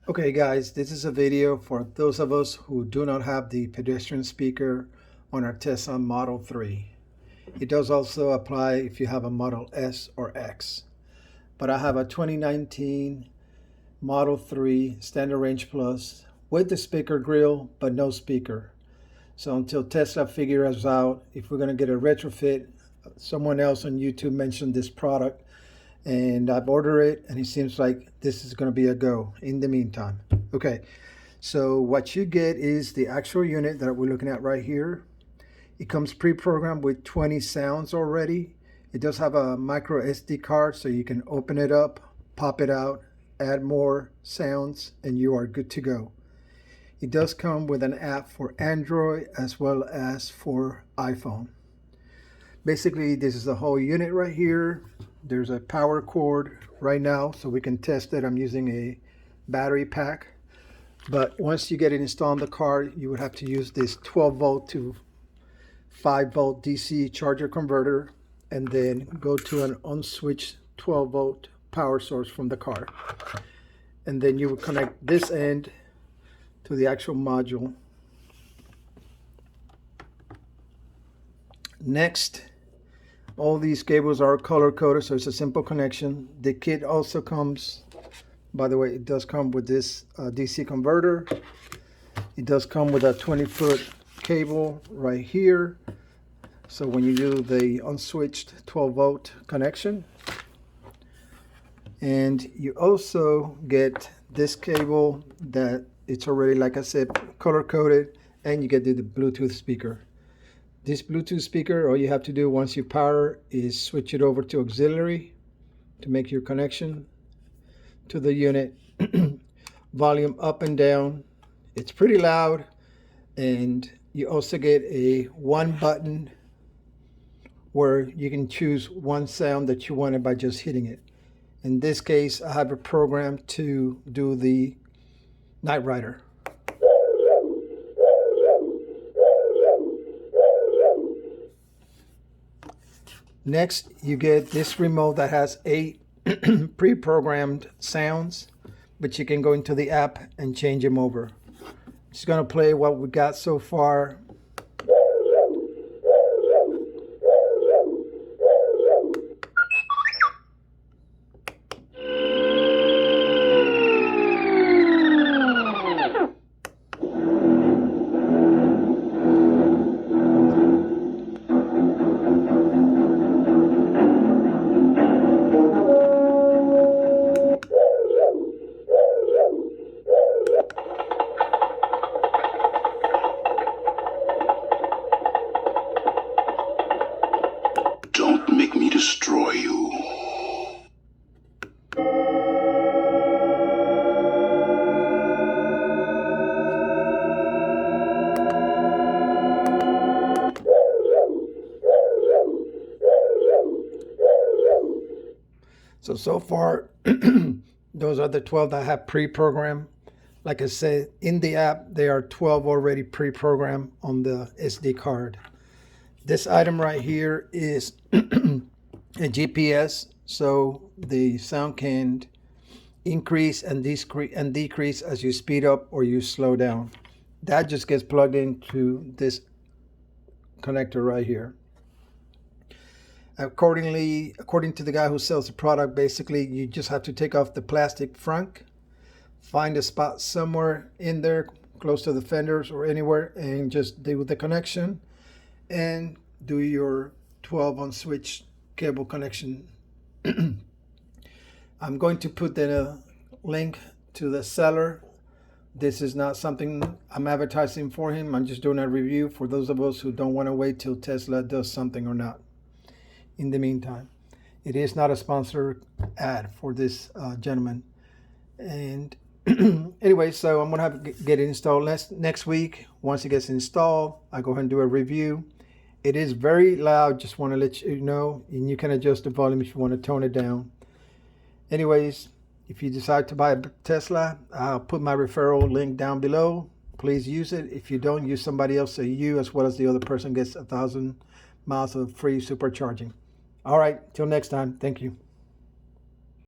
Okay guys, this is a video for those of us who do not have the pedestrian speaker on our Tesla Model 3. It does also apply if you have a Model S or X. But I have a 2019 Model 3 Standard Range Plus with the speaker grill but no speaker. So until Tesla figures out if we're going to get a retrofit, someone else on YouTube mentioned this product and I've ordered it and it seems like this is going to be a go in the meantime. Okay, so what you get is the actual unit that we're looking at right here. It comes pre-programmed with 20 sounds already. It does have a micro SD card so you can open it up, pop it out, add more sounds, and you are good to go. It does come with an app for Android as well as for iPhone. Basically, this is the whole unit right here. There's a power cord right now, so we can test it. I'm using a battery pack. But once you get it installed in the car, you would have to use this 12 volt to 5 volt DC charger converter and then go to an unswitched 12 volt power source from the car. And then you would connect this end to the actual module. Next, all these cables are color coded, so it's a simple connection. The kit also comes, by the way, it does come with this DC converter. It does come with a 20-foot cable right here. So when you do the unswitched 12 volt connection, and you also get this cable that it's already, like I said, color coded, and you get the Bluetooth speaker. This Bluetooth speaker, all you have to do once you power is switch it over to auxiliary to make your connection to the unit. Volume up and down. It's pretty loud, and you also get a one button where you can choose one sound that you wanted by just hitting it. In this case, I have a program to do the Night Rider. Next, you get this remote that has 8 pre-programmed sounds, but you can go into the app and change them over. Just going to play what we got so far. Don't make me destroy you. So far, those are the 12 that I have pre-programmed. Like I said, in the app, there are 12 already pre-programmed on the SD card. This item right here is a GPS, so the sound can increase and decrease as you speed up or you slow down. That just gets plugged into this connector right here. According to the guy who sells the product, basically you just have to take off the plastic front, find a spot somewhere in there close to the fenders or anywhere, and just do the connection and do your 12 unswitched cable connection. I'm going to put the link to the seller. This is not something I'm advertising for him. I'm just doing a review for those of us who don't want to wait till Tesla does something or not. In the meantime, it is not a sponsored ad for this gentleman. And anyway, so I'm gonna have to get it installed next week. Once it gets installed, I go ahead and do a review. It is very loud, just want to let you know, and you can adjust the volume if you want to tone it down. Anyways, if you decide to buy a Tesla, I'll put my referral link down below. Please use it. If you don't, use somebody else, so you as well as the other person gets 1,000 miles of free supercharging. All right, till next time, thank you.